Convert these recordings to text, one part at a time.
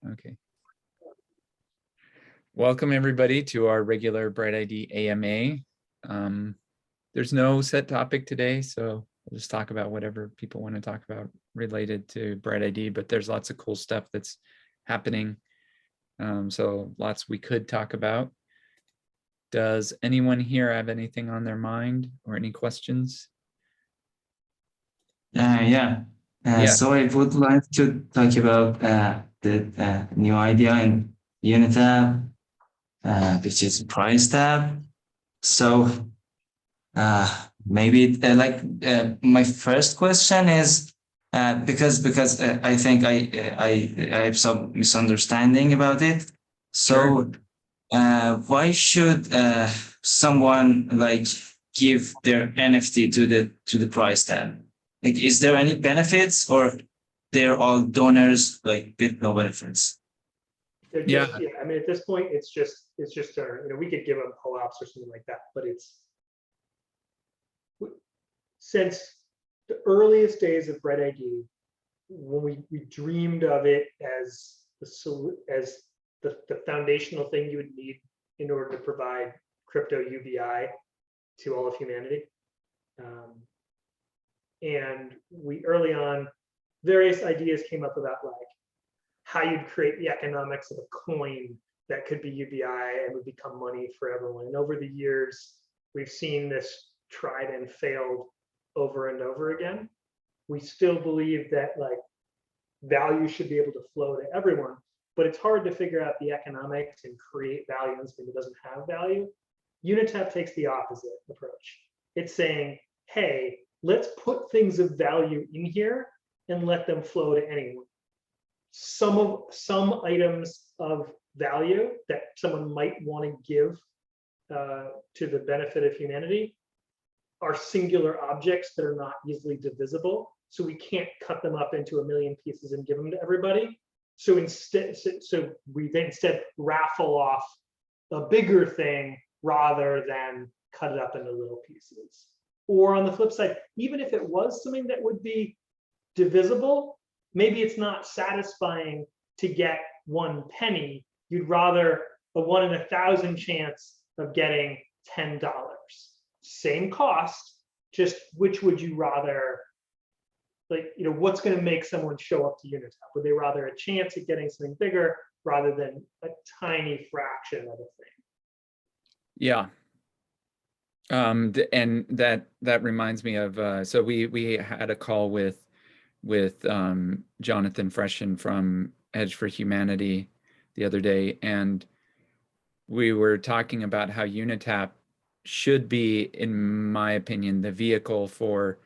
it. Okay. Welcome everybody to our regular BrightID AMA. There's no set topic today, so we'll just talk about whatever people want to talk about related to BrightID, but there's lots of cool stuff that's happening. So lots we could talk about. Does anyone here have anything on their mind or any questions? Yeah. So I would like to talk about the new idea in Unitap, which is price tab. So maybe my first question is because I think I have some misunderstanding about it. So why should someone like give their NFT to the price tab? Like, is there any benefits, or they're all donors like with no benefits? Yeah, I mean, at this point, it's just we could give them co-ops or something like that, but it's since the earliest days of BrightID, when we dreamed of it as the foundational thing you would need in order to provide crypto UBI to all of humanity. And we early on, various ideas came up about like how you'd create the economics of a coin that could be UBI and would become money for everyone. And over the years, we've seen this tried and failed over and over again. We still believe that like value should be able to flow to everyone, but it's hard to figure out the economics and create value in something that doesn't have value. Unitap takes the opposite approach. It's saying, hey, let's put things of value in here and let them flow to anyone. Some items of value that someone might want to give to the benefit of humanity are singular objects that are not easily divisible. So we can't cut them up into a million pieces and give them to everybody. So instead, we instead raffle off a bigger thing rather than cut it up into little pieces. Or on the flip side, even if it was something that would be divisible, maybe it's not satisfying to get 1 penny. You'd rather a 1 in 1,000 chance of getting $10. Same cost, just which would you rather, like, what's going to make someone show up to Unitap? Would they rather a chance at getting something bigger rather than a tiny fraction of a thing? Yeah. And that reminds me of so we had a call with Jonathan Freshen from Hedge for Humanity the other day, and we were talking about how Unitap should be, in my opinion, the vehicle for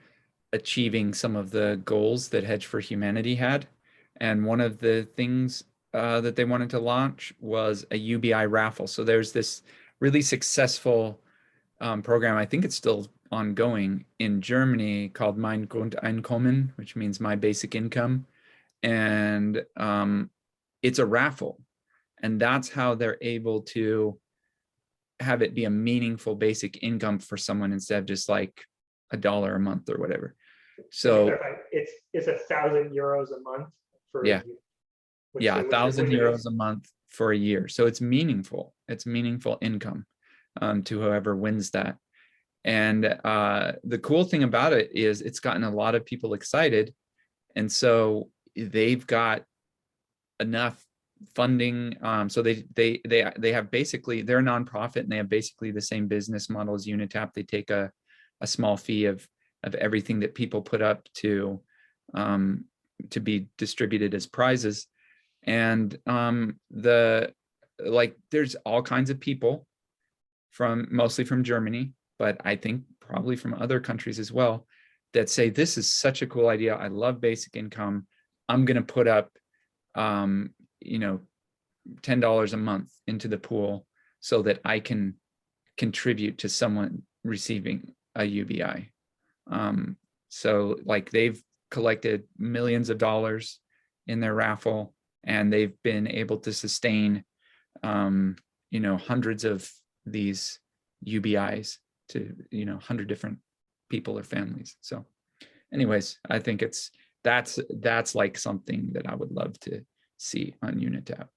achieving some of the goals that Hedge for Humanity had. And one of the things that they wanted to launch was a UBI raffle. So there's this really successful program, I think it's still ongoing, in Germany called Mein Grundeinkommen, which means my basic income. And it's a raffle. And that's how they're able to have it be a meaningful basic income for someone instead of just like $1 a month or whatever. So it's 1,000 euros a month for yeah. a year. 1,000 euros a month for a year. So it's meaningful. It's meaningful income to whoever wins that. And the cool thing about it is it's gotten a lot of people excited. And so they've got enough funding. So they have basically, they're a nonprofit and they have basically the same business model as Unitap. They take a small fee of everything that people put up to be distributed as prizes. And there's all kinds of people mostly from Germany, but I think probably from other countries as well, that say, this is such a cool idea. I love basic income. I'm going to put up, $10 a month into the pool so that I can contribute to someone receiving a UBI. So like they've collected millions of dollars in their raffle, and they've been able to sustain, hundreds of these UBIs to 100 different people or families. So anyways, I think that's like something that I would love to see on Unitap.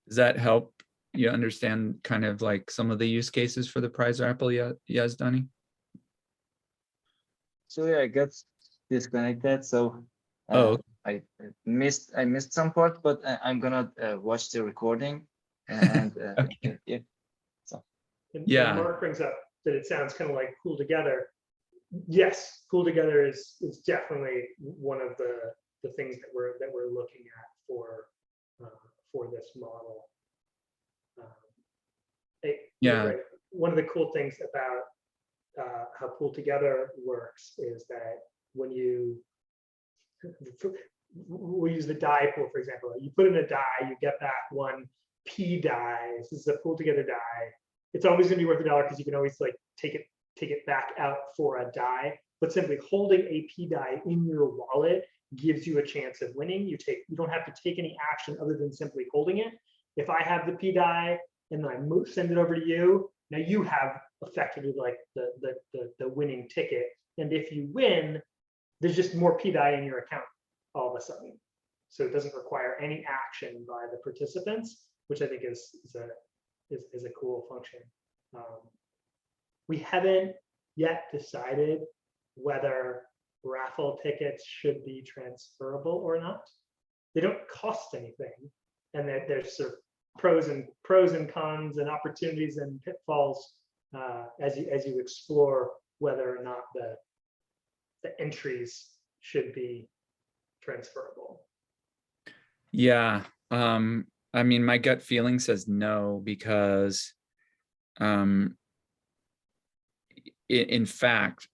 Does that help you understand kind of like some of the use cases for the prize raffle, Yazdani? So yeah, I got disconnected. So Oh, I missed some part, but I'm gonna watch the recording and okay. yeah. So And Yeah. Mark brings up that it sounds kind of like pool together. Yes, pool together is definitely one of the things that we're looking at for this model. You're Yeah. right. One of the cool things about how pool together works is that when we use the die pool, for example, you put in a die, you get back one P die. This is a pool together die. It's always going to be worth $1 because you can always like take it back out for a die. But simply holding a P die in your wallet gives you a chance of winning. You don't have to take any action other than simply holding it. If I have the P die and then I send it over to you, now you have effectively like the winning ticket. And if you win, there's just more P die in your account all of a sudden. So it doesn't require any action by the participants, which I think is a cool function. We haven't yet decided whether raffle tickets should be transferable or not. They don't cost anything, and there's sort of pros and cons and opportunities and pitfalls as you explore whether or not the entries should be transferable. Yeah. I mean, my gut feeling says no, because in fact,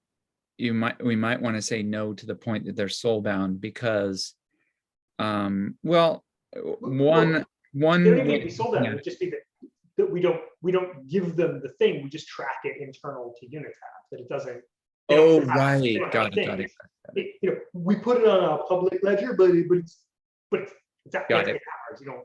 we might want to say no to the point that they're soul bound, because well, one They don't even need to be way- sold out. yeah. It would just be that we don't give them the thing. We just track it internal to Unitap. That it doesn't. Oh, right. Got it. We put it on a public ledger, but it's Got it. ours. You don't.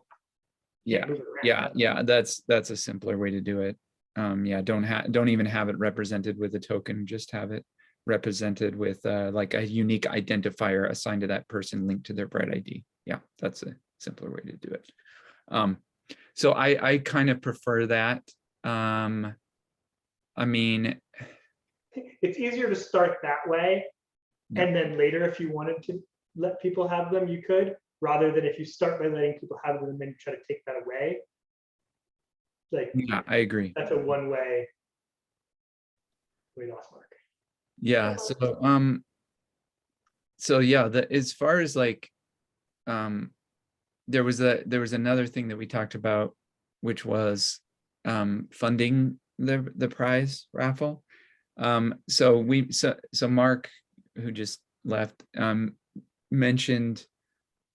Yeah. Move it around. Yeah. That's a simpler way to do it. Yeah. Don't even have it represented with a token. Just have it represented with like a unique identifier assigned to that person linked to their BrightID. Yeah, that's a simpler way to do it. So I kind of prefer that. I mean, It's easier to start that way, yeah. and then later, if you wanted to let people have them, you could, rather than if you start by letting people have them and then try to take that away. Like, Yeah, I agree. that's a one-way. We lost Mark. Yeah. So yeah, as far as like, there was another thing that we talked about, which was funding the prize raffle. So Mark, who just left, mentioned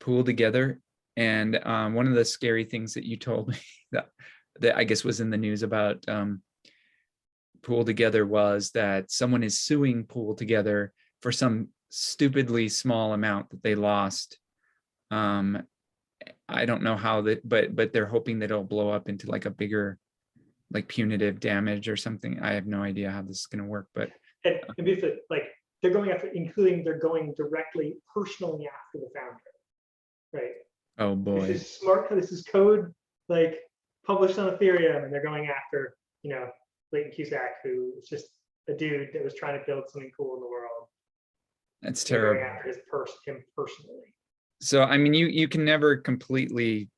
pool together, and one of the scary things that you told me that I guess was in the news about pool together was that someone is suing pool together for some stupidly small amount that they lost. I don't know how that, but they're hoping that it'll blow up into like a bigger, like punitive damage or something. I have no idea how this is going to work, but And basically, like they're going after, including they're going directly, personally after the founder, right? oh boy, This is smart. This is code like published on Ethereum, and they're going after Leighton Cusack, who is just a dude that was trying to build something cool in the world. that's They're terrible. going after him personally. So I mean, you can never completely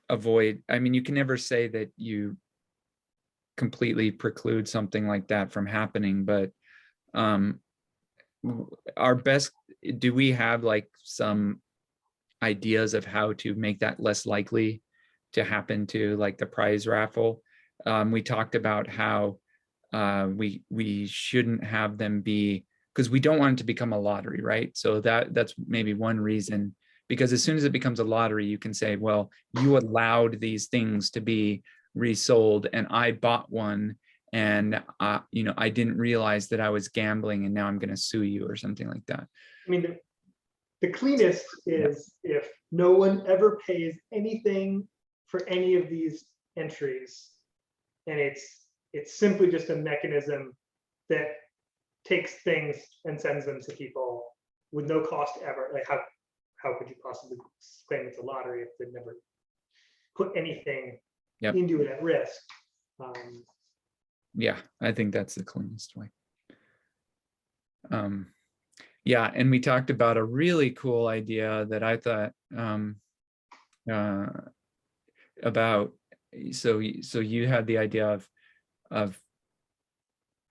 avoid. I mean, you can never say that you completely preclude something like that from happening, but our best, do we have like some ideas of how to make that less likely to happen to like the prize raffle? We talked about how we shouldn't have them be, because we don't want it to become a lottery, right? So that's maybe one reason, because as soon as it becomes a lottery, you can say, well, you allowed these things to be resold and I bought one, and I didn't realize that I was gambling, and now I'm going to sue you or something like that. I mean, the cleanest is if no one ever pays anything for any of these entries, and it's simply just a mechanism that takes things and sends them to people with no cost ever. Like how could you possibly claim it's a lottery if they never put anything Yep. into it at risk? Yeah, I think that's the cleanest way. Yeah, and we talked about a really cool idea that I thought about. So you had the idea of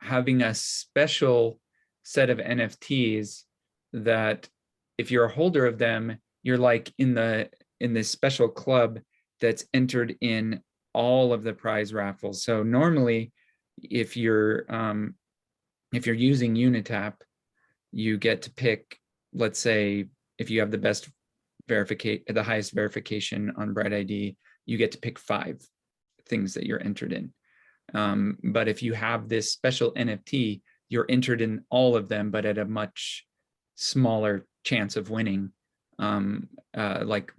having a special set of NFTs that if you're a holder of them, you're like in this special club that's entered in all of the prize raffles. So normally, if you're using Unitap, you get to pick, let's say, if you have the best the highest verification on BrightID, you get to pick 5 things that you're entered in. But if you have this special NFT, you're entered in all of them, but at a much smaller chance of winning, like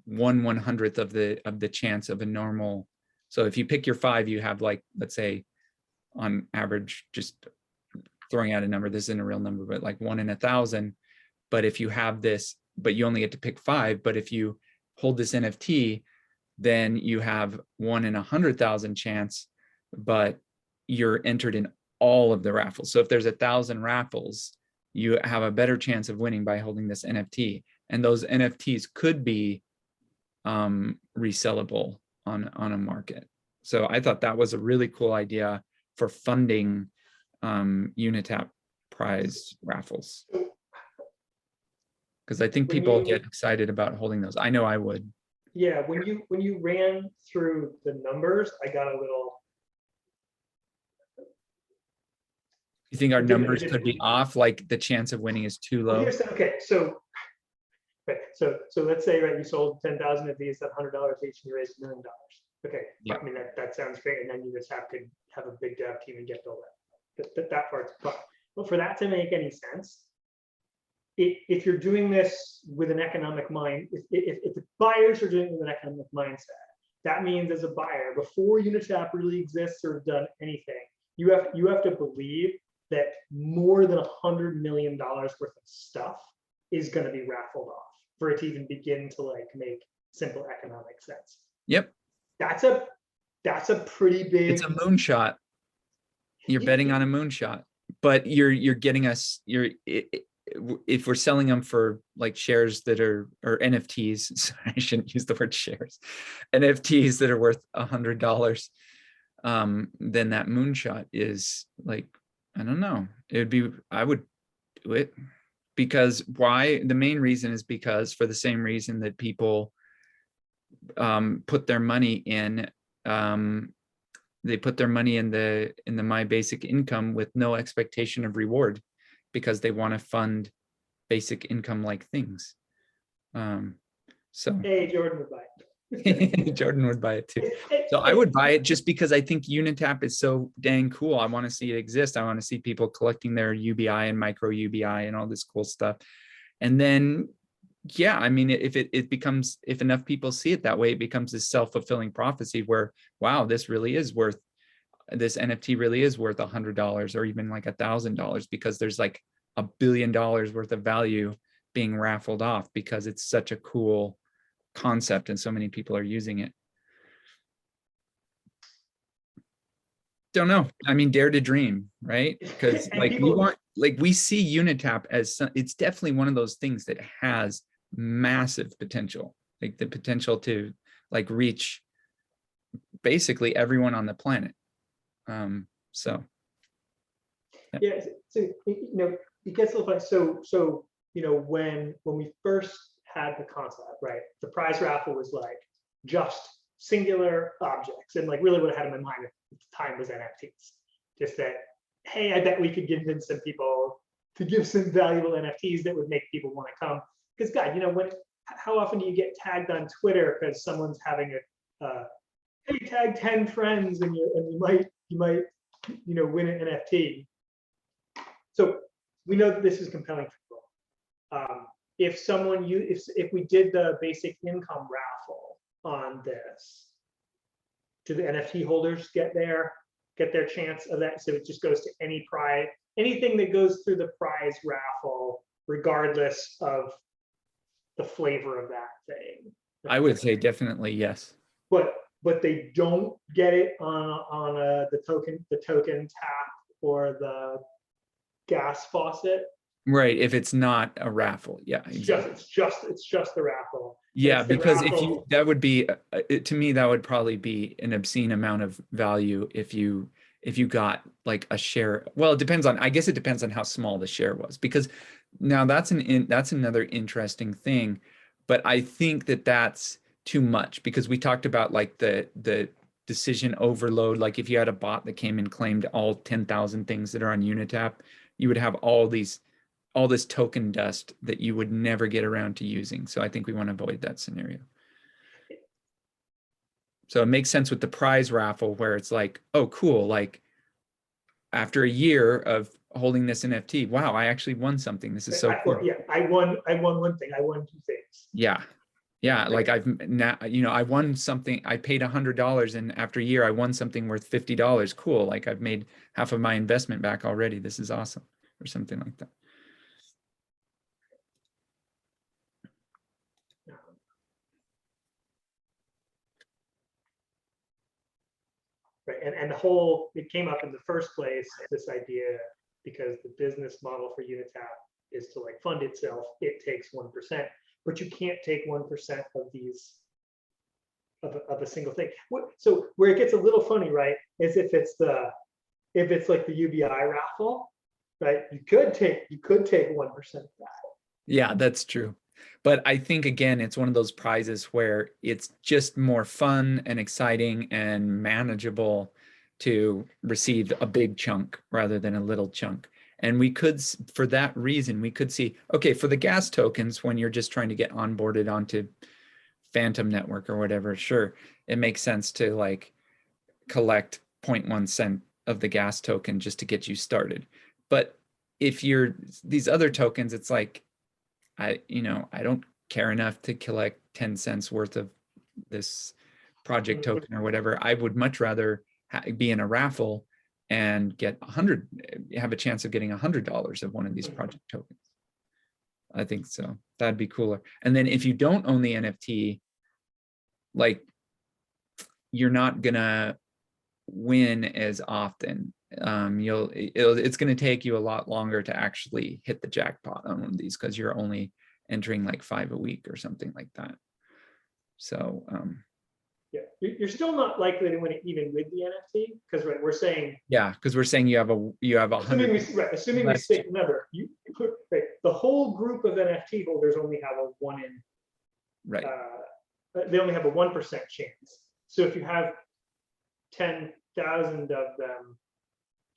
1/100th of the chance of a normal. So if you pick your 5, you have, like, let's say, on average, just throwing out a number, this isn't a real number, but like 1 in 1,000. But if you have this, but you only get to pick 5, but if you hold this NFT, then you have 1 in 100,000 chance, but you're entered in all of the raffles. So if there's 1,000 raffles, you have a better chance of winning by holding this NFT. And those NFTs could be resellable on a market. So I thought that was a really cool idea for funding Unitap prize raffles, because I think people get excited about holding those. I know I would. Yeah, when you ran through the numbers, I got a little. You think our numbers could be off? Like the chance of winning is too low? Okay, so let's say, right, you sold 10,000 of these at $100 each, and you raised $1 million. Okay, yeah. I mean that sounds great, and then you just have to have a big dev team and get all that part's fun. But for that to make any sense, if you're doing this with an economic mind, if the buyers are doing it with an economic mindset, that means as a buyer, before Unitap really exists or done anything, you have to believe that more than $100 million worth of stuff is going to be raffled off for it to even begin to like make simple economic sense. Yep. That's a pretty big. It's a moonshot. You're betting on a moonshot, but you're getting us. If we're selling them for like shares that are, or NFTs, sorry, I shouldn't use the word shares, NFTs that are worth $100, then that moonshot is like, I don't know. I would do it because why? The main reason is because for the same reason that people put their money in, they put their money in the My Basic Income with no expectation of reward, because they want to fund basic income like things. So hey, Jordan would buy it. Jordan would buy it too. So I would buy it just because I think Unitap is so dang cool. I want to see it exist. I want to see people collecting their UBI and micro UBI and all this cool stuff. And then, yeah, I mean, if enough people see it that way, it becomes this self-fulfilling prophecy where, wow, this NFT really is worth $100 or even like $1,000, because there's like $1 billion worth of value being raffled off because it's such a cool concept and so many people are using it. Don't know. I mean, dare to dream, right? Because like we see Unitap as it's definitely one of those things that has massive potential, like the potential to like reach basically everyone on the planet. So yeah, so it gets a little funny. So when we first had the concept, right, the prize raffle was like just singular objects, and like really what I had in my mind at the time was NFTs. Just that, hey, I bet we could convince some people to give some valuable NFTs that would make people want to come. Because God, how often do you get tagged on Twitter because someone's having hey, tag 10 friends and you might win an NFT. So we know that this is compelling for people. If we did the basic income raffle on this, do the NFT holders get their chance of that? So it just goes to any prize, anything that goes through the prize raffle, regardless of the flavor of that thing. I would say definitely yes. But they don't get it on the token tap or the gas faucet. Right. If it's not a raffle. Yeah, exactly. It's just the raffle. Yeah, It's the because if raffle. you, that would be, to me, that would probably be an obscene amount of value if you got like a share. Well, it depends on, I guess it depends on how small the share was, because now that's another interesting thing. But I think that that's too much, because we talked about like the decision overload. Like if you had a bot that came and claimed all 10,000 things that are on Unitap, you would have all this token dust that you would never get around to using. So I think we want to avoid that scenario. So it makes sense with the prize raffle where it's like, oh, cool. Like after a year of holding this NFT, wow, I actually won something. This is so cool. Yeah, I won one thing. I won two things. Yeah. Yeah. Like I've now, I won something, I paid $100 and after a year I won something worth $50. Cool. Like I've made half of my investment back already. This is awesome. Or something like that. Right. And the whole, it came up in the first place, this idea, because the business model for Unitap is to like fund itself, it takes 1%, but you can't take 1% of these of a single thing. So where it gets a little funny, right, is if it's like the UBI raffle, right? You could take 1% of that. Yeah, that's true. But I think, again, it's one of those prizes where it's just more fun and exciting and manageable to receive a big chunk rather than a little chunk. And we could, for that reason, we could see, okay, for the gas tokens, when you're just trying to get onboarded onto Phantom Network or whatever, sure, it makes sense to like collect 0.1 cent of the gas token just to get you started. But if you're these other tokens, it's like, I don't care enough to collect 10 cents worth of this project token or whatever. I would much rather be in a raffle and get have a chance of getting $100 of one of these project tokens. I think so. That'd be cooler. And then if you don't own the NFT, like you're not gonna win as often. It's going to take you a lot longer to actually hit the jackpot on one of these because you're only entering like 5 a week or something like that. So yeah, you're still not likely to win it even with the NFT, because right, we're saying, yeah, because we're saying you have a assuming we stick, remember, right, the whole group of NFT holders only have a 1 in, right, they only have a 1% chance. So if you have 10,000 of them,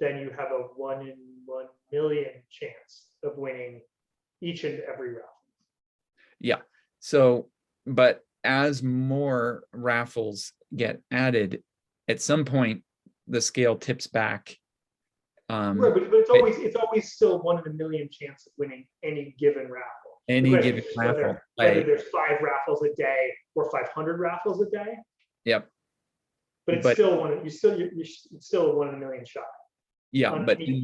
then you have a 1 in 1 million chance of winning each and every raffle. Yeah. So, but as more raffles get added, at some point the scale tips back. Right, but it's always still 1 in a million chance of winning any given raffle. Any given raffle. Whether there's 5 raffles a day or 500 raffles a day. Yep. But it's still you're still a 1 in a million shot. Yeah, but in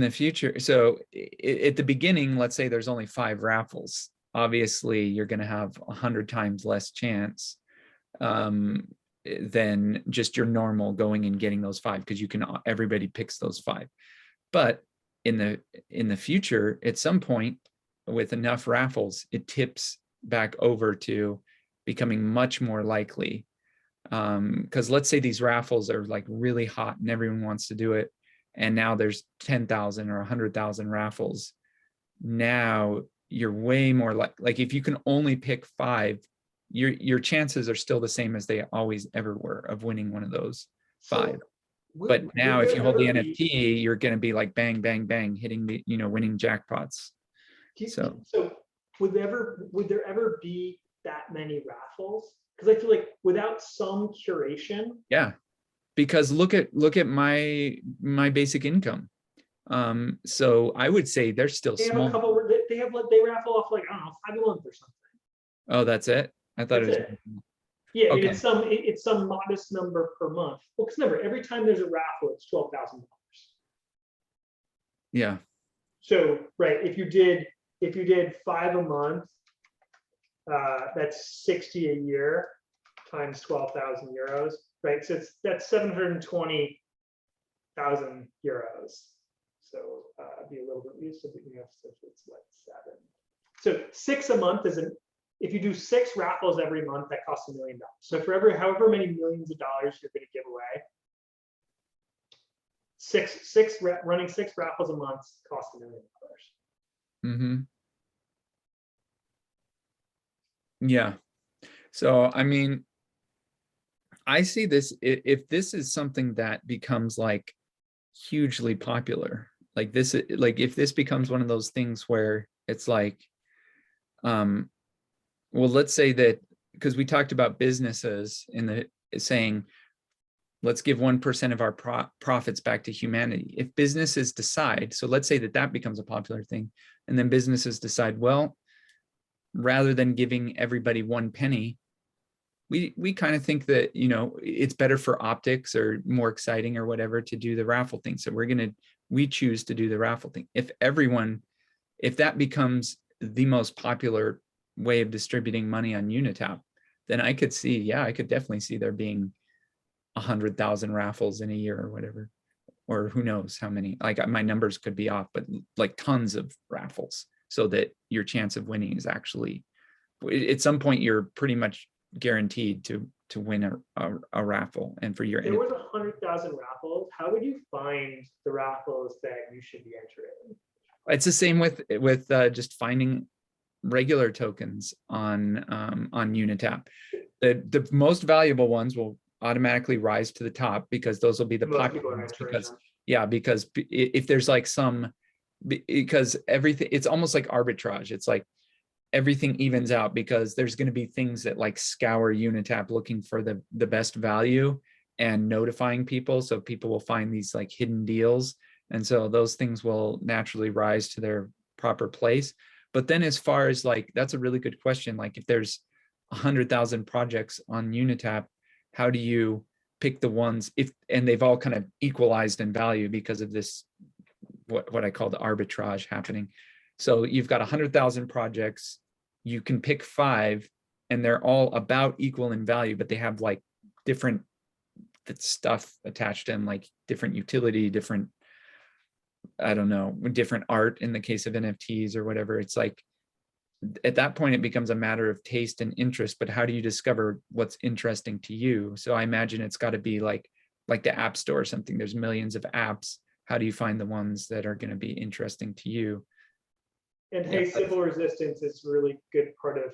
the future, so at the beginning, let's say there's only 5 raffles. Obviously, you're going to have 100 times less chance than just your normal going and getting those 5, because everybody picks those 5. But in the future, at some point, with enough raffles, it tips back over to becoming much more likely. Because let's say these raffles are like really hot and everyone wants to do it, and now there's 10,000 or 100,000 raffles. Now you're way more like if you can only pick 5, your chances are still the same as they always ever were of winning one of those 5. But now if you hold the NFT, you're going to be like bang, bang, bang, hitting the, winning jackpots. So would there ever be that many raffles? Because I feel like without some curation. Yeah, because look at my basic income. So I would say they're still small. They raffle off like, I don't know, 5 a month or something. Oh, that's it? I thought it was. Yeah, I mean, Okay. it's some modest number per month. Well, because remember, every time there's a raffle, it's $12,000. Yeah. So, right, if you did 5 a month, that's 60 a year times 12,000 euros, right? So that's 720,000 euros. So be a little bit used to it. So it's what, 7. So 6 a month is if you do 6 raffles every month, that costs $1 million. So for however many millions of dollars you're going to give away, running 6 raffles a month costs $1 million. Mm-hmm. Yeah. So, I mean, I see this, if this is something that becomes like hugely popular, like this, like if this becomes one of those things where it's like, well, let's say that, because we talked about businesses in the saying, let's give 1% of our profits back to humanity. If businesses decide, so let's say that that becomes a popular thing, and then businesses decide, well, rather than giving everybody 1 penny, we kind of think that, you know, it's better for optics or more exciting or whatever to do the raffle thing. So we choose to do the raffle thing. If that becomes the most popular way of distributing money on Unitap, then I could see, yeah, I could definitely see there being 100,000 raffles in a year or whatever, or who knows how many. Like my numbers could be off, but like tons of raffles, so that your chance of winning is actually, at some point you're pretty much guaranteed to win a raffle. And for your, If there was 100,000 raffles, how would you find the raffles that you should be entering? it's the same with just finding regular tokens on Unitap. The most valuable ones will automatically rise to the top, because those will be the Most people popular are ones. entering Because them. yeah, because if there's like because everything, it's almost like arbitrage. It's like everything evens out, because there's going to be things that like scour Unitap looking for the best value and notifying people. So people will find these like hidden deals. And so those things will naturally rise to their proper place. But then as far as like, that's a really good question. Like if there's 100,000 projects on Unitap, how do you pick the ones and they've all kind of equalized in value because of this, what I call the arbitrage happening. So you've got 100,000 projects, you can pick 5 and they're all about equal in value, but they have like different stuff attached to them, like different utility, different, I don't know, different art in the case of NFTs or whatever. It's like, at that point, it becomes a matter of taste and interest, but how do you discover what's interesting to you? So I imagine it's got to be like the App Store or something. There's millions of apps. How do you find the ones that are going to be interesting to you? And hey, civil resistance is really good part of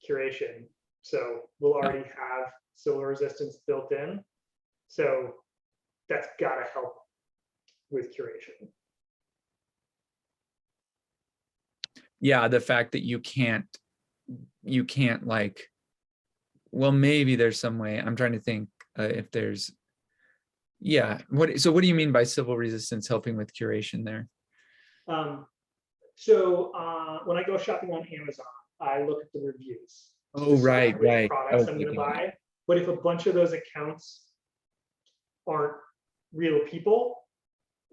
curation. So we'll already have civil resistance built in. So that's got to help with curation. Yeah, the fact that you can't like, well, maybe there's some way. I'm trying to think if there's, yeah. So what do you mean by civil resistance helping with curation there? So when I go shopping on Amazon, I look at the reviews. Oh, right. Which products Okay, I'm going to buy. But if a bunch of those accounts aren't real people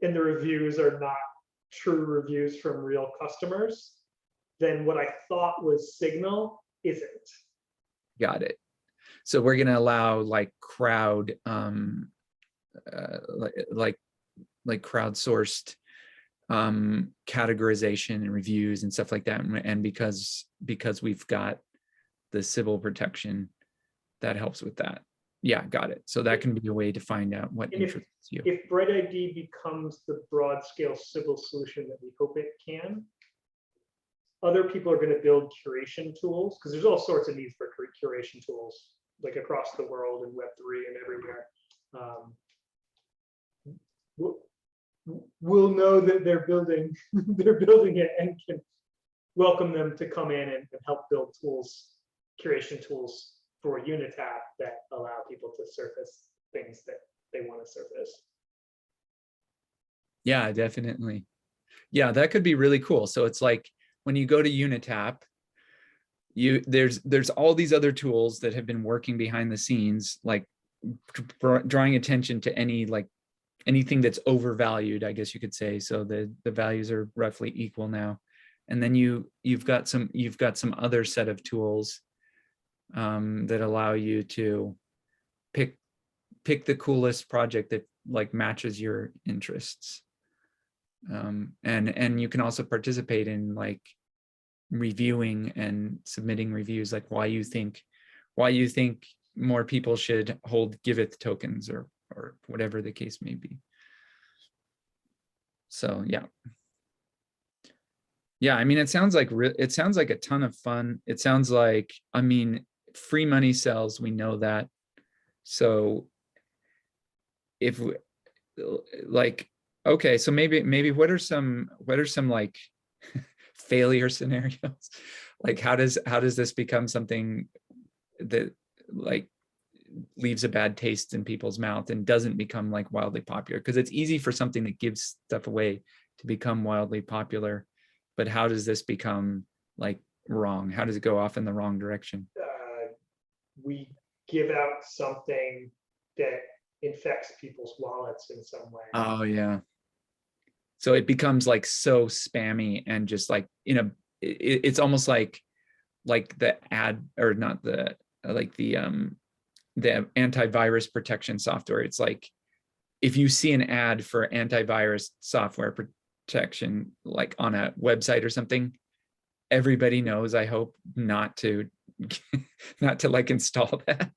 and the reviews are not true reviews from real customers, then what I thought was signal isn't. Got it. So we're going to allow like crowd, like crowdsourced categorization and reviews and stuff like that. And because we've got the civil protection, that helps with that. Yeah, got it. So that can be a way to find out what interests you. If BrightID becomes the broad scale civil solution that we hope it can, other people are going to build curation tools, because there's all sorts of needs for curation tools like across the world and Web3 and everywhere. We'll know that they're building it and can welcome them to come in and help build tools, curation tools for Unitap that allow people to surface things that they want to surface. Yeah, definitely. Yeah, that could be really cool. So it's like when you go to Unitap, there's all these other tools that have been working behind the scenes, like drawing attention to anything that's overvalued, I guess you could say. So the values are roughly equal now. And then you've got some other set of tools that allow you to pick the coolest project that like matches your interests. And you can also participate in like reviewing and submitting reviews, like why you think more people should hold giveth tokens or whatever the case may be. So yeah, I mean, it sounds like a ton of fun. It sounds like, I mean, free money sells, we know that. So if we, like, okay, so maybe what are some like failure scenarios? Like how does this become something that like leaves a bad taste in people's mouth and doesn't become like wildly popular? Because it's easy for something that gives stuff away to become wildly popular, but how does this become like wrong? How does it go off in the wrong direction? We give out something that infects people's wallets in some way. Oh yeah. So it becomes like so spammy and just like it's almost like the ad, or not the like the antivirus protection software. It's like if you see an ad for antivirus software protection like on a website or something, everybody knows, I hope, not to like install that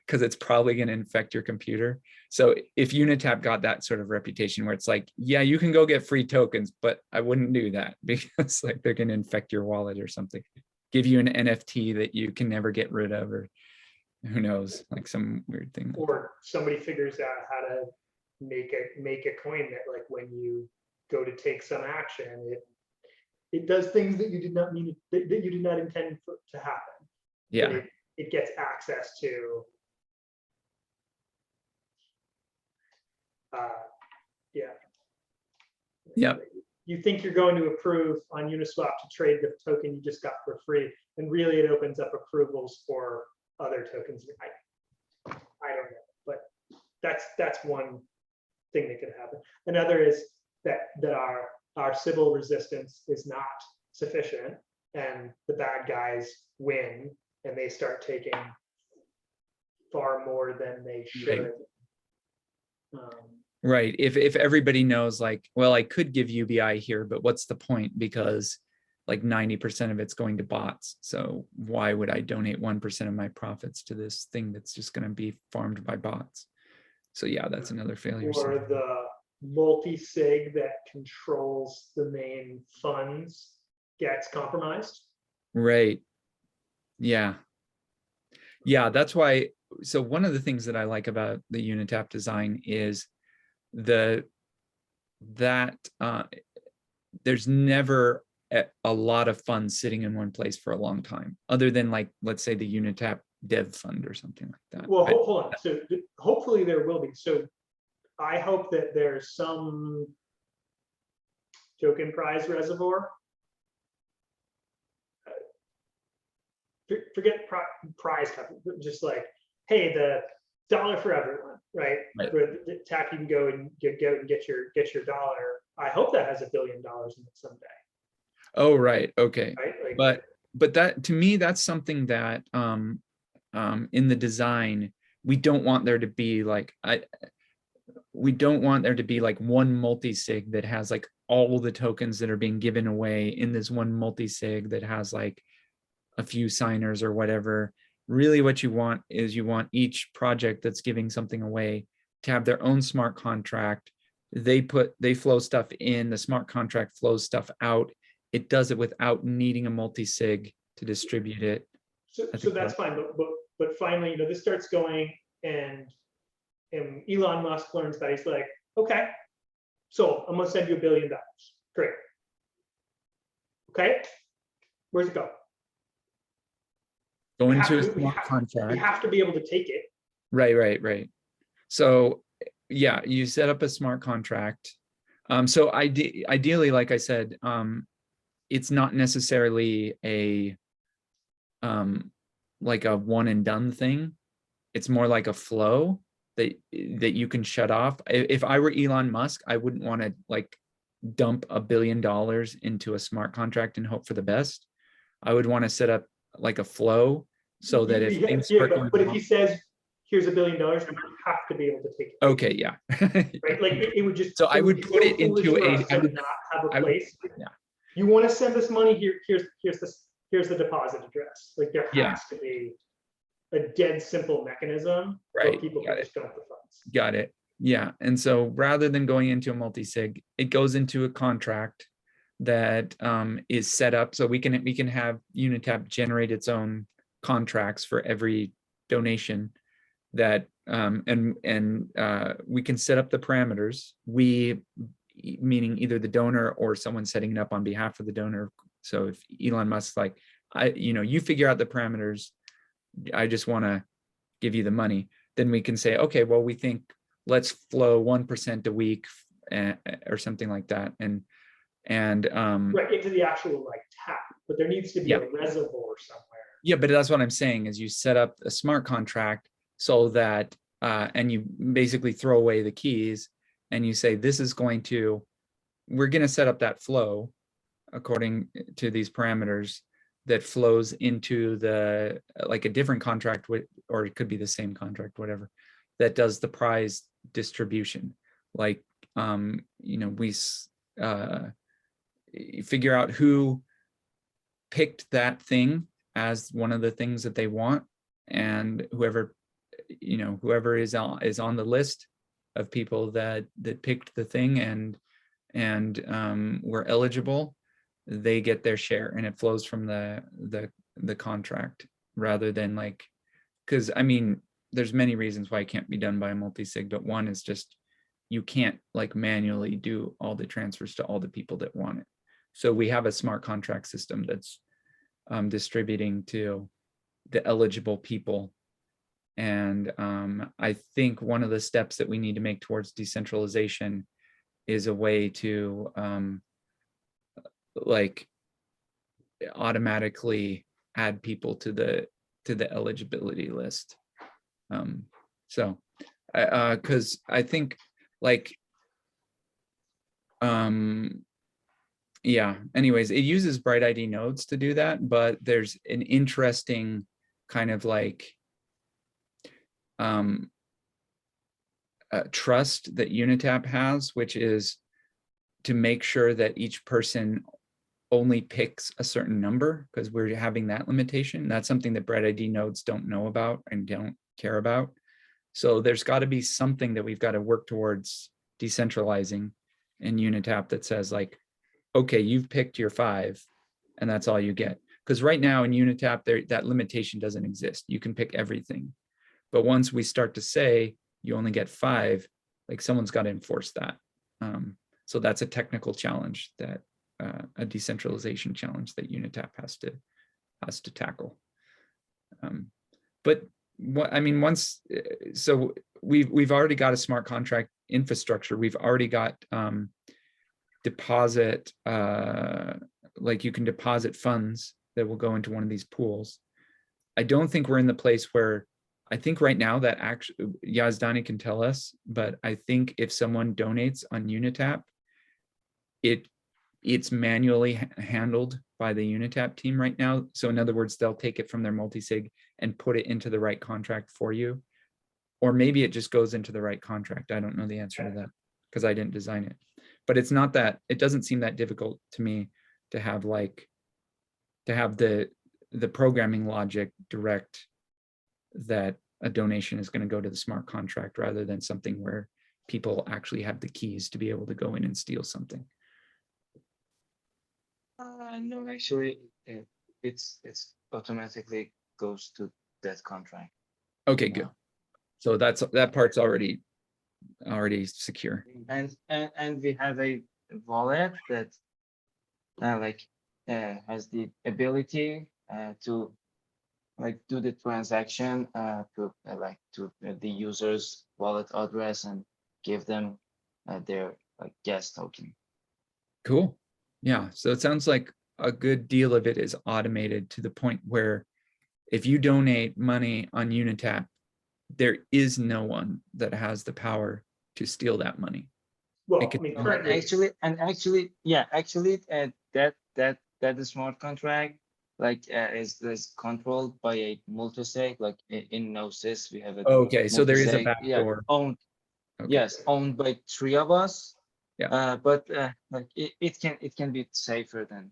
because it's probably going to infect your computer. So if Unitap got that sort of reputation where it's like, yeah, you can go get free tokens, but I wouldn't do that because like they're going to infect your wallet or something, give you an NFT that you can never get rid of, or who knows, like some weird thing. Or somebody figures out how to make a coin that like when you go to take some action, it does things that you did not mean, that you did not intend to happen. Yeah. It gets access to Yep. You think you're going to approve on Uniswap to trade the token you just got for free, and really it opens up approvals for other tokens. I don't know, but that's one thing that could happen. Another is that our civil resistance is not sufficient, and the bad guys win, and they start taking far more than they should. Right. If everybody knows like, well, I could give UBI here, but what's the point? Because like 90% of it's going to bots. So why would I donate 1% of my profits to this thing that's just going to be farmed by bots? So yeah, that's another failure. Or the multi-sig that controls the main funds gets compromised. Right. Yeah. Yeah, that's why. So one of the things that I like about the Unitap design is that there's never a lot of funds sitting in one place for a long time, other than like, let's say the Unitap dev fund or something like that. Well, hold on. So hopefully there will be. So I hope that there's some token prize reservoir. Forget prize stuff. Just like, hey, the dollar for everyone, right? Where the TAP, you can go and get your dollar. I hope that has $1 billion in it someday. Oh, right. Okay. Right? Like, but that, to me, that's something that in the design, we don't want there to be like, we don't want there to be like one multi-sig that has like all the tokens that are being given away in this one multi-sig that has like a few signers or whatever. Really what you want is you want each project that's giving something away to have their own smart contract. They flow stuff in, the smart contract flows stuff out. It does it without needing a multi-sig to distribute it. So that's fine, but finally, this starts going, and Elon Musk learns that. He's like, okay, so I'm gonna send you $1 billion. Great. Okay, where's it go? Go into a smart contract. We have to be able to take it. Right. So yeah, you set up a smart contract. So ideally, like I said, it's not necessarily a like a one and done thing. It's more like a flow that you can shut off. If I were Elon Musk, I wouldn't want to like dump $1 billion into a smart contract and hope for the best. I would want to set up like a flow so that if things start going but if wrong, he says, here's $1 billion, we have to be able to take it. okay, yeah. Right? Like it would just. So I would be put so it foolish into for a, us to not have a I would- place. yeah. You want to send us money? Here's the deposit address. Like there Yeah. has to be a dead simple mechanism where Right, people got can it. just dump the funds. Got it. Yeah. And so rather than going into a multi-sig, it goes into a contract that is set up so we can have Unitap generate its own contracts for every donation that we can set up the parameters. We, meaning either the donor or someone setting it up on behalf of the donor. So if Elon Musk's like, you figure out the parameters, I just want to give you the money, then we can say, okay, well, we think let's flow 1% a week or something like that. And Right, into the actual like tap, but there needs to be Yeah. a reservoir somewhere. yeah, but that's what I'm saying is you set up a smart contract so that, and you basically throw away the keys and you say, we're going to set up that flow according to these parameters that flows into the, like a different contract with, or it could be the same contract, whatever, that does the prize distribution. Like, we figure out who picked that thing as one of the things that they want, and whoever is on the list of people that picked the thing and were eligible, they get their share, and it flows from the contract rather than like, because I mean, there's many reasons why it can't be done by a multi-sig, but one is just you can't like manually do all the transfers to all the people that want it. So we have a smart contract system that's distributing to the eligible people. And I think one of the steps that we need to make towards decentralization is a way to like automatically add people to the eligibility list. So because I think like yeah, anyways, it uses BrightID nodes to do that, but there's an interesting kind of like trust that Unitap has, which is to make sure that each person only picks a certain number, because we're having that limitation. That's something that BrightID nodes don't know about and don't care about. So there's got to be something that we've got to work towards decentralizing in Unitap that says like, okay, you've picked your 5 and that's all you get. Because right now in Unitap, that limitation doesn't exist. You can pick everything. But once we start to say you only get 5, like someone's got to enforce that. So that's a technical challenge, that a decentralization challenge that Unitap has to tackle. But what I mean, so we've already got a smart contract infrastructure. We've already got deposit, like you can deposit funds that will go into one of these pools. I don't think we're in the place where, I think right now that actually, Yazdani can tell us, but I think if someone donates on Unitap, it's manually handled by the Unitap team right now. So in other words, they'll take it from their multi-sig and put it into the right contract for you. Or maybe it just goes into the right contract. I don't know the answer to that because I didn't design it. But it's not that, it doesn't seem that difficult to me to have the programming logic direct that a donation is going to go to the smart contract rather than something where people actually have the keys to be able to go in and steal something. No, actually, it's automatically goes to that contract. Okay, good. So that part's already secure. And we have a wallet that has the ability to like do the transaction to the user's wallet address and give them their like gas token. Cool. Yeah. So it sounds like a good deal of it is automated to the point where if you donate money on Unitap, there is no one that has the power to steal that money. Well, It could- I mean, No, currently, that the smart contract is controlled by a multisig. Like in Gnosis, we have a Okay, so there is a multisig, yeah, backdoor. owned, Okay. yes, owned by 3 of us. Yeah. But like it can be safer than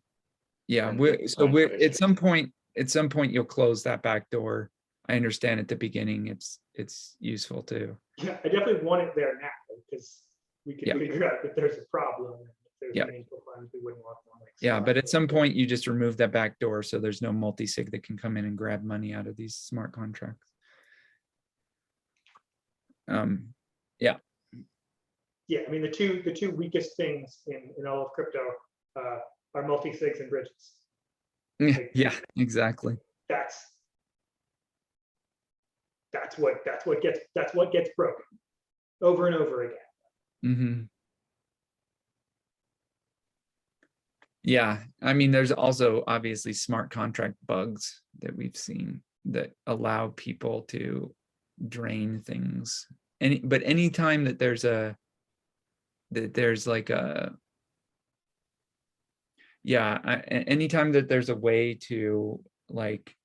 Yeah, than we're, the so current we're version. at some point you'll close that back door. I understand at the beginning it's useful to. yeah, I definitely want it there now because we can Yeah. figure out if there's a problem. And if there's Yeah. meaningful funds, we wouldn't want them like. Yeah, stuck. but at some point you just remove that back door so there's no multi-sig that can come in and grab money out of these smart contracts. Yeah, Yeah, I mean, the two weakest things in all of crypto are multi-sigs and bridges. yeah, exactly. That's what gets broken over and over again. Hmm. Yeah, I mean, there's also obviously smart contract bugs that we've seen that allow people to drain things. But anytime that there's like a, yeah, anytime that there's a way to like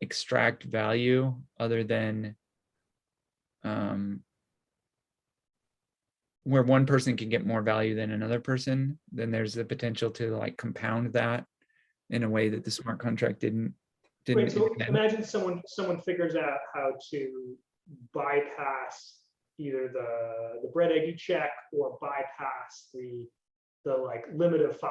extract value other than where one person can get more value than another person, then there's the potential to like compound that in a way that the smart contract didn't. Wait, so intend. imagine someone figures out how to bypass either the BrightID check or bypass the like limit of 5,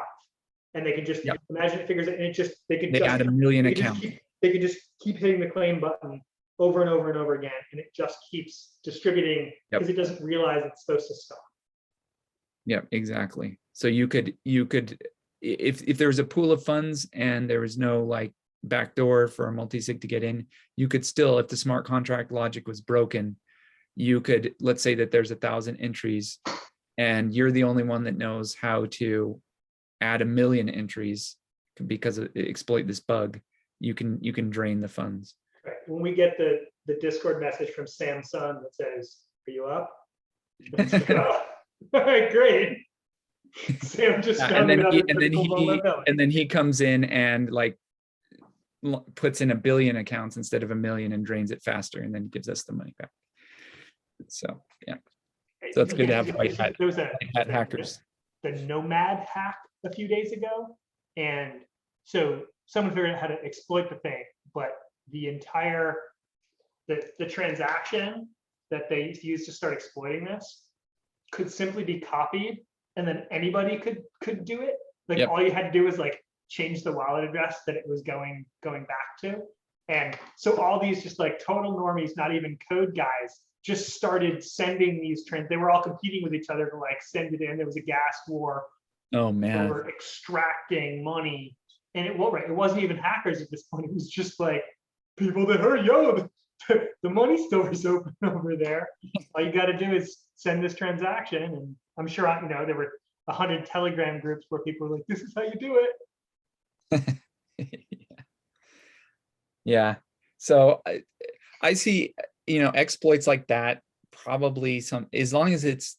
and they can just Yep. imagine it figures it, and it just They add a million they can accounts. they can just keep hitting the claim button over and over and over again, and it just keeps distributing because it doesn't realize it's supposed to stop. Yeah, exactly. So you could if there was a pool of funds and there was no like backdoor for a multi-sig to get in, you could still, if the smart contract logic was broken, you could, let's say that there's 1,000 entries and you're the only one that knows how to add 1 million entries because of exploit this bug, you can drain the funds. Right. When we get the Discord message from Samsung that says, "Are you up?" Let's go. All right, great. Sam just found another critical vulnerability. and then he comes in and like puts in 1 billion accounts instead of 1 million and drains it faster and then gives us the money back. So yeah, so it's good to have white hat hackers. The Nomad hack a few days ago, and so someone figured out how to exploit the thing, but the entire the transaction that they used to start exploiting this could simply be copied, and then anybody could do it. Like Yep. all you had to do was like change the wallet address that it was going back to, and so all these just like total normies, not even code guys, just started sending these trends. They were all competing with each other to like send it in. There was a gas war. Oh man. Over extracting money, and it wasn't even hackers at this point. It was just like people that heard, yo, the money store is open over there. All you got to do is send this transaction, and I'm sure there were 100 Telegram groups where people were like, "This is how you do it." Yeah. So I see, exploits like that probably as long as it's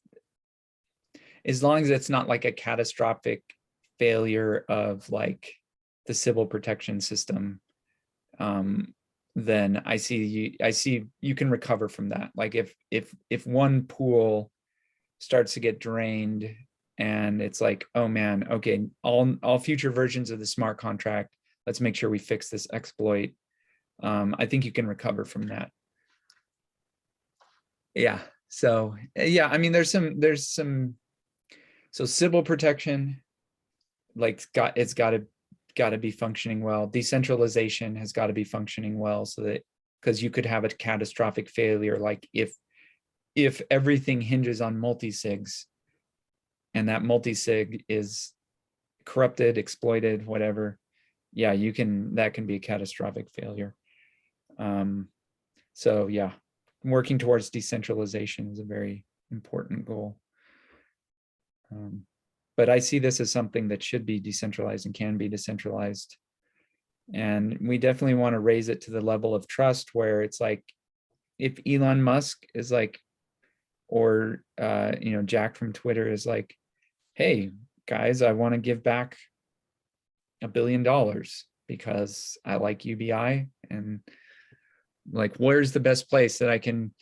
not like a catastrophic failure of like the civil protection system, then I see you can recover from that. Like if one pool starts to get drained and it's like, oh man, okay, all future versions of the smart contract, let's make sure we fix this exploit. I think you can recover from that. Yeah. So yeah, I mean, there's some so civil protection, like it's got to be functioning well. Decentralization has got to be functioning well, so that because you could have a catastrophic failure, like if everything hinges on multi-sigs and that multi-sig is corrupted, exploited, whatever, yeah, that can be a catastrophic failure. So yeah, working towards decentralization is a very important goal. But I see this as something that should be decentralized and can be decentralized And we definitely want to raise it to the level of trust where it's like, if Elon Musk is like, or Jack from Twitter is like, hey guys, I want to give back $1 billion because I like UBI, and like, where's the best place that I can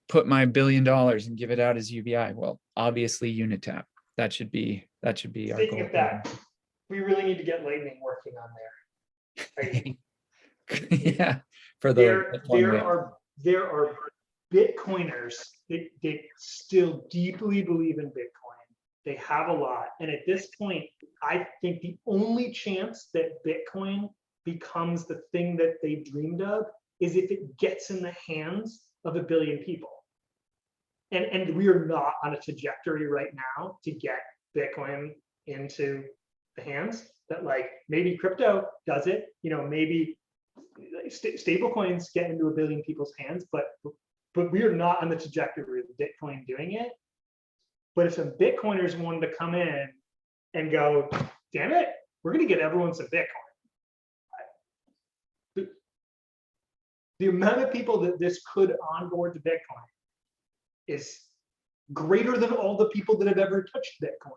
put my $1 billion and give it out as UBI? Well, obviously Unitap. That should be our Speaking goal. of that, we really need to get Lightning working on there. Right? Yeah, for the There are Bitcoiners that still deeply believe in Bitcoin. They have a lot. And at this point, I think the only chance that Bitcoin becomes the thing that they dreamed of is if it gets in the hands of 1 billion people. And we are not on a trajectory right now to get Bitcoin into the hands that, like, maybe crypto does it, maybe stable coins get into 1 billion people's hands, but we are not on the trajectory of Bitcoin doing it. But if some Bitcoiners wanted to come in and go, damn it, we're going to get everyone some Bitcoin. The amount of people that this could onboard to Bitcoin is greater than all the people that have ever touched Bitcoin.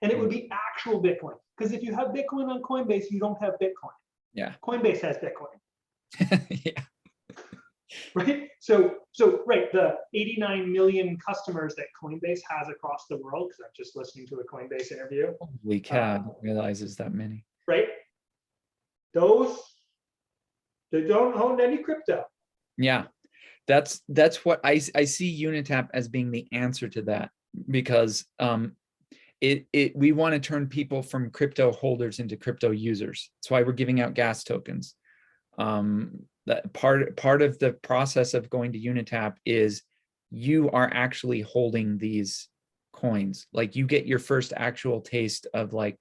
And it would be actual Bitcoin. Because if you have Bitcoin on Coinbase, you don't have Bitcoin. Yeah. Coinbase has Bitcoin. Yeah. Right? So right, the 89 million customers that Coinbase has across the world, because I'm just listening to a Coinbase interview. Holy cow, I didn't realize it's that many. Right? Those, they don't own any crypto. Yeah. That's what I see Unitap as being the answer to that, because we want to turn people from crypto holders into crypto users. That's why we're giving out gas tokens. That part of the process of going to Unitap is you are actually holding these coins. Like, you get your first actual taste of, like,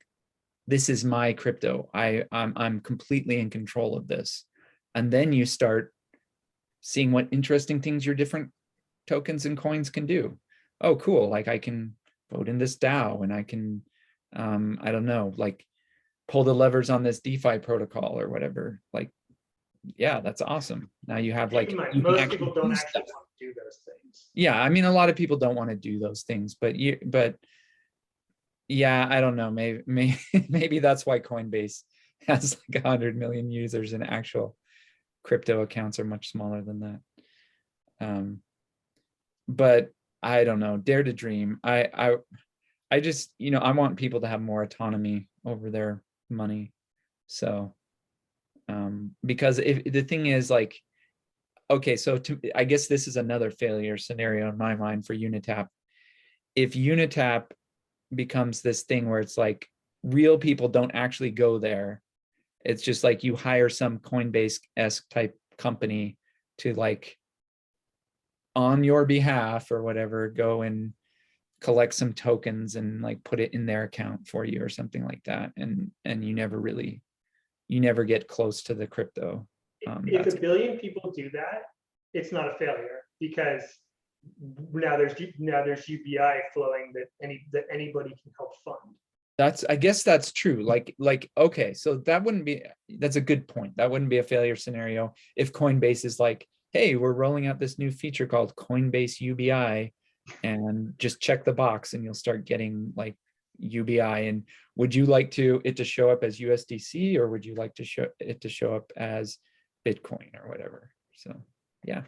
this is my crypto. I'm completely in control of this. And then you start seeing what interesting things your different tokens and coins can do. Oh, cool. Like, I can vote in this DAO, and I can, I don't know, like, pull the levers on this DeFi protocol or whatever. Like, yeah, that's awesome. Now you have, like, most people don't actually want to do those things. Yeah, I mean, a lot of people don't want to do those things, but yeah, I don't know. Maybe that's why Coinbase has like 100 million users, and actual crypto accounts are much smaller than that. But I don't know. Dare to dream. I just, I want people to have more autonomy over their money. So, because if the thing is, like, okay, so I guess this is another failure scenario in my mind for Unitap. If Unitap becomes this thing where it's like real people don't actually go there, it's just like you hire some Coinbase-esque type company to, like, on your behalf or whatever, go and collect some tokens and, like, put it in their account for you or something like that, and you never get close to the crypto. If 1 billion people do that, it's not a failure, because now there's UBI flowing that anybody can help fund. I guess that's true. Like, okay, so that's a good point. That wouldn't be a failure scenario if Coinbase is like, hey, we're rolling out this new feature called Coinbase UBI, and just check the box and you'll start getting, like, UBI. And would you like it to show up as USDC, or would you like it to show up as Bitcoin or whatever? So yeah,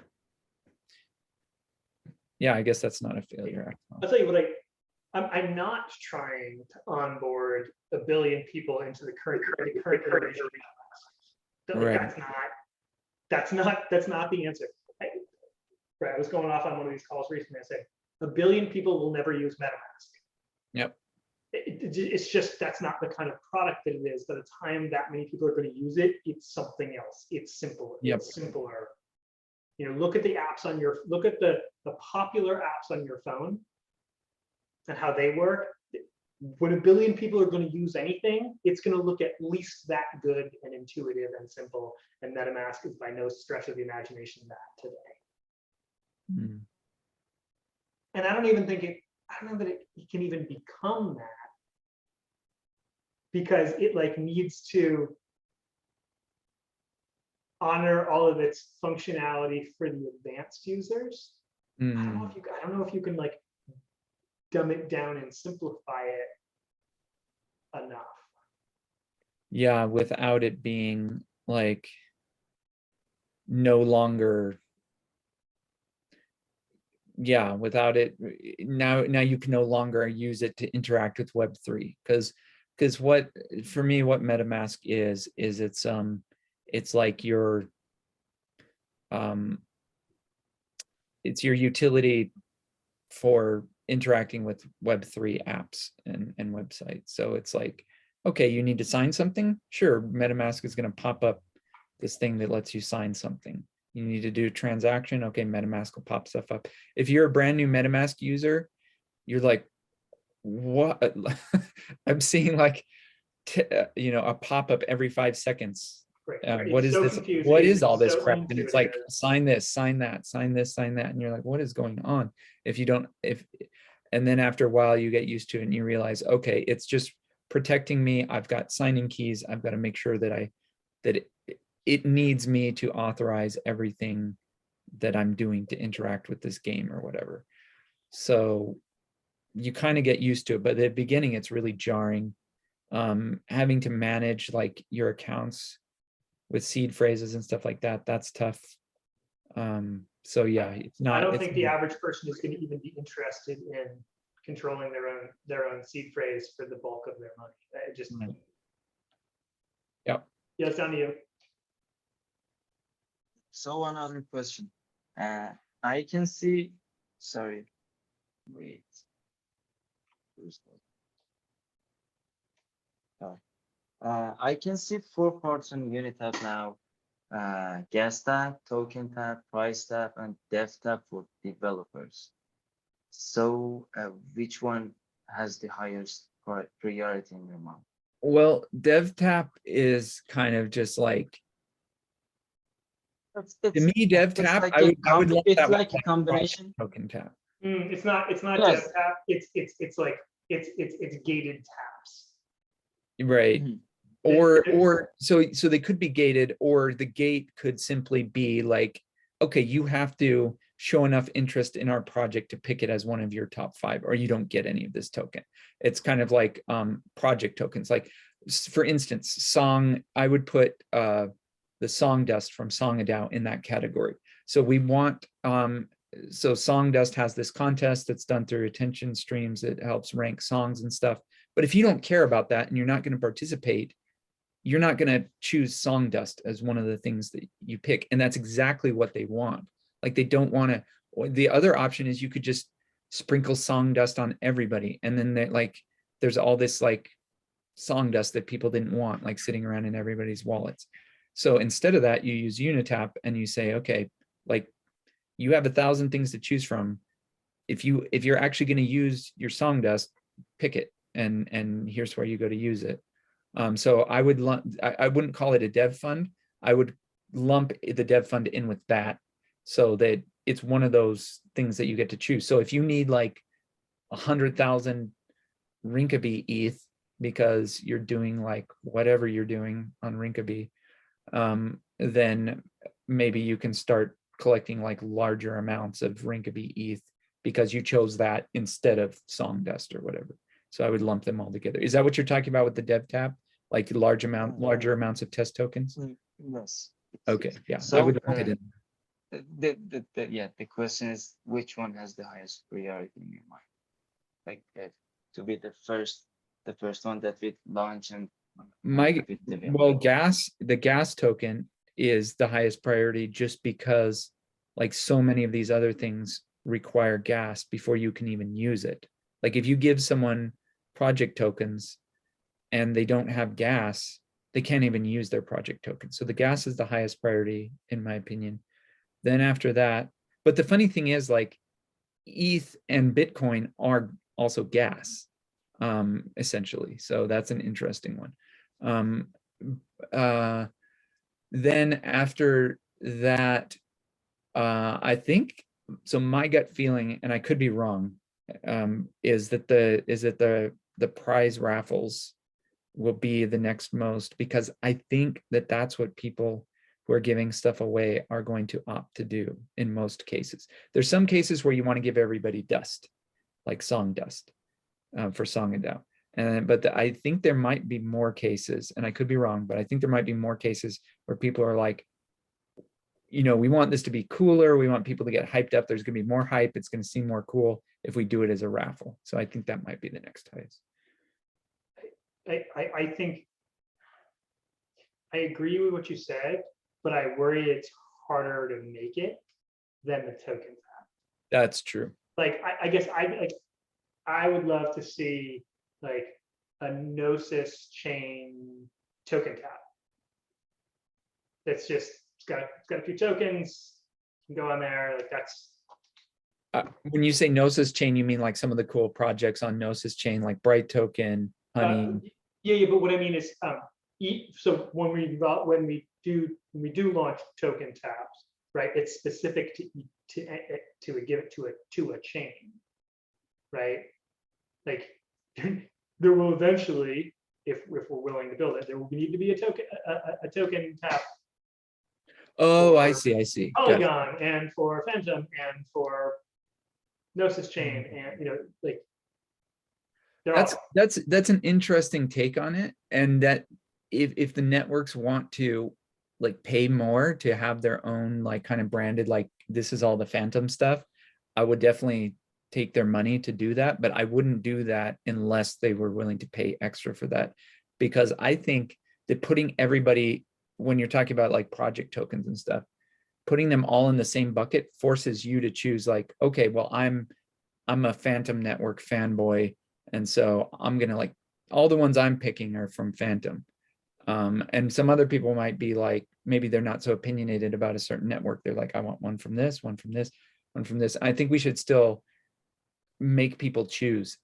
I guess that's not a failure. I'll tell you what, I'm not trying to onboard 1 billion people into the current iteration. Right. That's not the answer. I was going off on one of these calls recently. I said 1 billion people will never use MetaMask. Yep. It's just, that's not the kind of product that it is. By the time that many people are going to use it, it's something else. It's simple. Yep. It's simpler. Look at the apps on look at the popular apps on your phone and how they work. When 1 billion people are going to use anything, it's going to look at least that good and intuitive and simple. And MetaMask is by no stretch of the imagination that today. Mm. And I don't know that it can even become that, because it, like, needs to honor all of its functionality for the advanced users. I don't know Mm, if you, I don't know if you can like dumb it down and simplify it enough. yeah, without it being like no longer, yeah, without it now you can no longer use it to interact with Web3, because what for me what MetaMask is it's like your it's your utility for interacting with Web3 apps and websites. So it's like, okay, you need to sign something? Sure, MetaMask is going to pop up this thing that lets you sign something. You need to do a transaction? Okay, MetaMask will pop stuff up. If you're a brand new MetaMask user, you're like, what? I'm seeing like, a pop-up every 5 seconds. Right. What It's is so this? confusing. What is It's all this so crap? And it's like, intuitive. sign this, sign that, sign this, sign that. And you're like, what is going on? If you don't, and then after a while you get used to it and you realize, okay, it's just protecting me. I've got signing keys. I've got to make sure that it needs me to authorize everything that I'm doing to interact with this game or whatever. So you kind of get used to it, but at the beginning it's really jarring. Having to manage like your accounts with seed phrases and stuff like that, that's tough. So yeah, it's not. I don't think the average person is going to even be interested in controlling their own seed phrase for the bulk of their money. It just. Yeah. Yeah, it's down to you. So another question. I can see, sorry, wait. I can see 4 parts on Unitap now. Gas tab, token tab, price tab, and dev tab for developers. So which one has the highest priority in your mind? Well, DevTap is kind of just like, to me, DevTap, like I would lump it's that with like a combination. token tap. It's not Yes. dev tap. It's like it's gated taps. Right. Mhm. Or so they could be gated, or the gate could simply be like, okay, you have to show enough interest in our project to pick it as one of your top 5, or you don't get any of this token. It's kind of like project tokens. Like for instance, song, I would put the Song Dust from Songadao in that category. So we want so Song Dust has this contest that's done through attention streams. It helps rank songs and stuff. But if you don't care about that and you're not going to participate, you're not going to choose Song Dust as one of the things that you pick. And that's exactly what they want. Like they don't want to. The other option is you could just sprinkle Song Dust on everybody. And then there's all this like Song Dust that people didn't want, like sitting around in everybody's wallets. So instead of that, you use Unitap and you say, okay, like you have 1,000 things to choose from. If you're actually going to use your Song Dust, pick it, and here's where you go to use it. So I wouldn't call it a dev fund. I would lump the dev fund in with that, so that it's one of those things that you get to choose. So if you need like 100,000 Rinkeby ETH because you're doing like whatever you're doing on Rinkeby, then maybe you can start collecting like larger amounts of Rinkeby ETH because you chose that instead of Song Dust or whatever. So I would lump them all together. Is that what you're talking about with the dev tab? Like larger amounts of test tokens? Yes. Okay, yeah, I So would lump it in. the question is which one has the highest priority in your mind? Like to be the first one that we launch and The gas token is the highest priority just because like so many of these other things require gas before you can even use it. Like if you give someone project tokens and they don't have gas, they can't even use their project token. So the gas is the highest priority in my opinion. Then after that, but the funny thing is like ETH and Bitcoin are also gas, essentially. So that's an interesting one. Then after that, I think, so my gut feeling, and I could be wrong, is that the prize raffles will be the next most, because I think that that's what people who are giving stuff away are going to opt to do in most cases. There's some cases where you want to give everybody dust, like song dust for Song and DAO. I think there might be more cases, and I could be wrong, but I think there might be more cases where people are like, we want this to be cooler. We want people to get hyped up. There's going to be more hype. It's going to seem more cool if we do it as a raffle. So I think that might be the next highest. I think I agree with what you said, but I worry it's harder to make it than the token tap. That's true. Like I guess I would love to see like a Gnosis chain token tap. That's just it's got a few tokens. You can go on there. Like that's. When you say Gnosis chain, you mean like some of the cool projects on Gnosis chain, like Bright Token, Honey. Yeah, but what I mean is, so when we do launch token taps, right? It's specific to give it to a chain, right? Like there will eventually, if we're willing to build it, there will need to be a token tap. Oh, I see. Polygon Gotcha. and for Phantom and for Gnosis chain, and like that's an interesting take on it. And that if the networks want to like pay more to have their own like kind of branded, like this is all the Phantom stuff, I would definitely take their money to do that. But I wouldn't do that unless they were willing to pay extra for that, because I think that putting everybody, when you're talking about like project tokens and stuff, putting them all in the same bucket forces you to choose like, okay, well, I'm a Phantom network fanboy. And so I'm going to like, all the ones I'm picking are from Phantom. And some other people might be like, maybe they're not so opinionated about a certain network. They're like, I want one from this, one from this, one from this. I think we should still make people choose.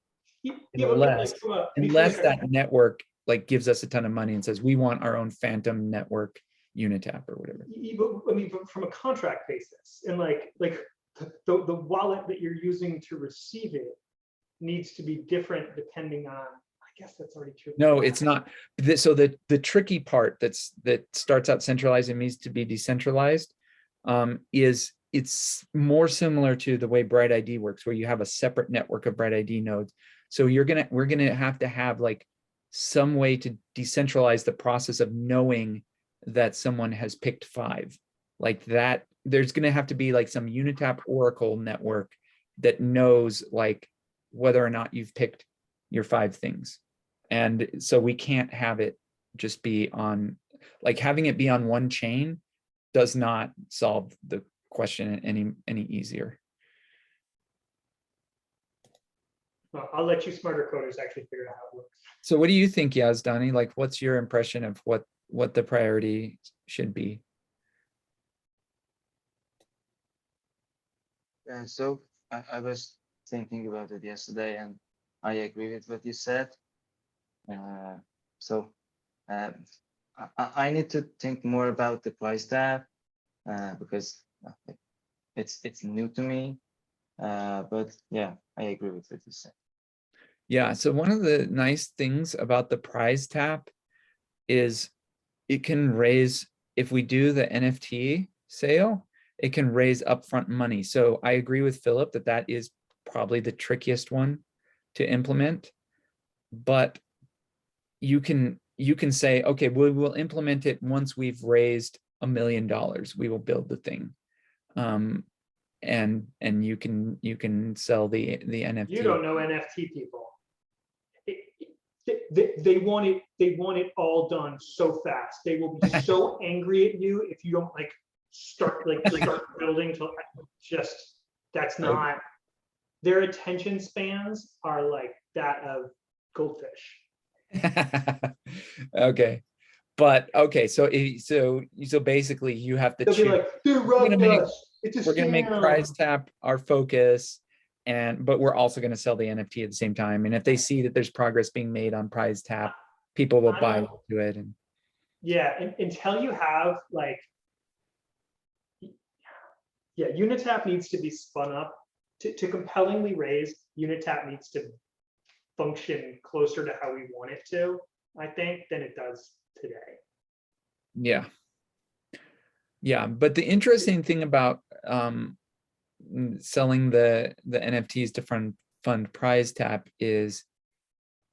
Unless that network like gives us a ton of money and says, we want our own Phantom network Unitap or whatever. I mean, from a contract basis, and like the wallet that you're using to receive it needs to be different depending on. I guess that's already true. No, it's not. So the tricky part that starts out centralized and needs to be decentralized is it's more similar to the way BrightID works, where you have a separate network of BrightID nodes. So we're gonna have to have like some way to decentralize the process of knowing that someone has picked 5. Like that, there's gonna have to be like some Unitap Oracle network that knows like whether or not you've picked your 5 things. And so we can't have it just be on, like having it be on one chain does not solve the question any easier. Well, I'll let you smarter coders actually figure out how it works. So what do you think, Yazdani? Like, what's your impression of what the priority should be? And so I was thinking about it yesterday, and I agree with what you said. I need to think more about the price tag because it's new to me. But yeah, I agree with what you said. Yeah. So one of the nice things about the prize tap is it can raise, if we do the NFT sale, it can raise upfront money. So I agree with Philip that is probably the trickiest one to implement. But you can say, okay, we will implement it once we've raised $1 million. We will build the thing, and you can sell the NFT. You don't know NFT people. They want it all done so fast. They will be so angry at you if you don't start building to just. That's not. Their attention spans are like that of goldfish. Okay, but okay, so basically you have to They'll choose. be like, dude, we're gonna make prize tap our focus, but we're also gonna sell the NFT at the same time. And if they see that there's progress being made on prize tap, people will buy into it. And yeah, until you have Unitap needs to be spun up to compellingly raise. Unitap needs to function closer to how we want it to, I think, than it does today. Yeah. Yeah, but the interesting thing about selling the NFTs to fund prize tap is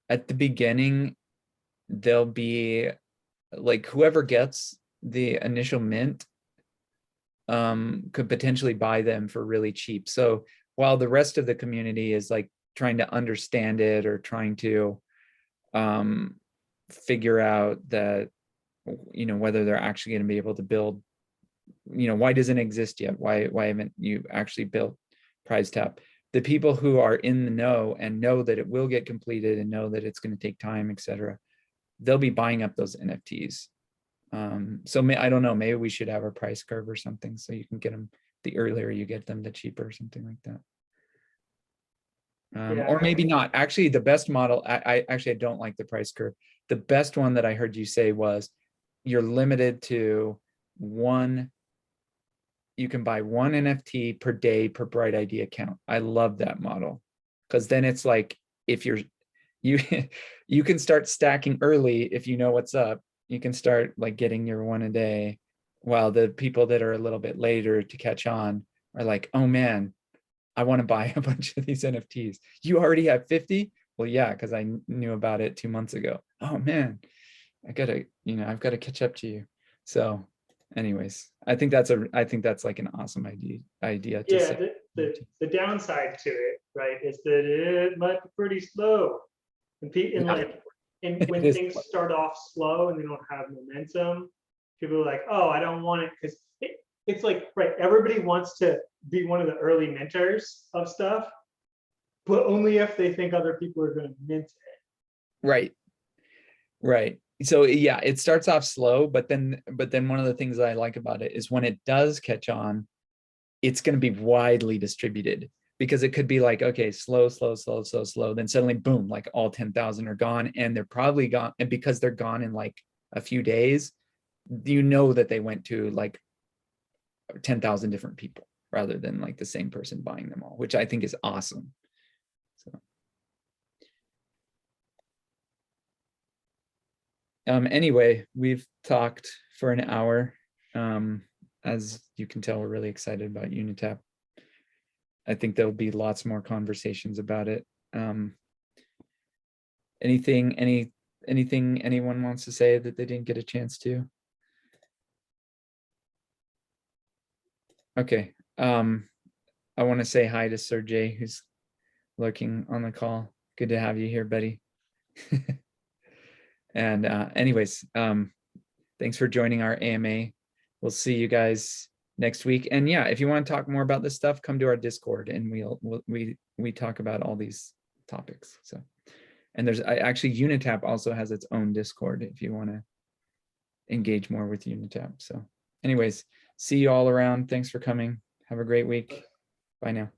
at the beginning, there'll be like whoever gets the initial mint could potentially buy them for really cheap. So while the rest of the community is like trying to understand it or trying to figure out that, you know, whether they're actually going to be able to build, you know, why doesn't it exist yet? Why haven't you actually built prize tap? The people who are in the know and know that it will get completed and know that it's going to take time, etc., they'll be buying up those NFTs. So I don't know, maybe we should have a price curve or something so you can get them, the earlier you get them, the cheaper, or something like that. Or maybe not. Actually, the best model, I don't like the price curve. The best one that I heard you say was you're limited to one, you can buy one NFT per day per BrightID account. I love that model because then it's like if you can start stacking early if you know what's up. You can start like getting your one a day, while the people that are a little bit later to catch on are like, oh man, I want to buy a bunch of these NFTs. You already have 50? Well, yeah, because I knew about it 2 months ago. Oh man, I've got to catch up to you. So anyways, I think that's like an awesome idea to Yeah, say. the downside to it, right, is that it might be pretty slow. And like, and when things start off slow and they don't have momentum, people are like, oh, I don't want it, because it's like, right, everybody wants to be one of the early mentors of stuff, but only if they think other people are going to mint it. Right. So yeah, it starts off slow, but then one of the things that I like about it is when it does catch on, it's going to be widely distributed, because it could be like, okay, slow, then suddenly boom, like all 10,000 are gone, and they're probably gone, and because they're gone in like a few days, you know that they went to like 10,000 different people rather than like the same person buying them all, which I think is awesome. So anyway, we've talked for an hour. As you can tell, we're really excited about Unitap. I think there'll be lots more conversations about it. Anything anyone wants to say that they didn't get a chance to? Okay. I want to say hi to Sergey, who's lurking on the call. Good to have you here, buddy. And anyways, thanks for joining our AMA. We'll see you guys next week. And yeah, if you want to talk more about this stuff, come to our Discord, and we talk about all these topics. So, and there's actually Unitap also has its own Discord if you want to engage more with Unitap. So anyways, see you all around. Thanks for coming. Have a great week. Bye now.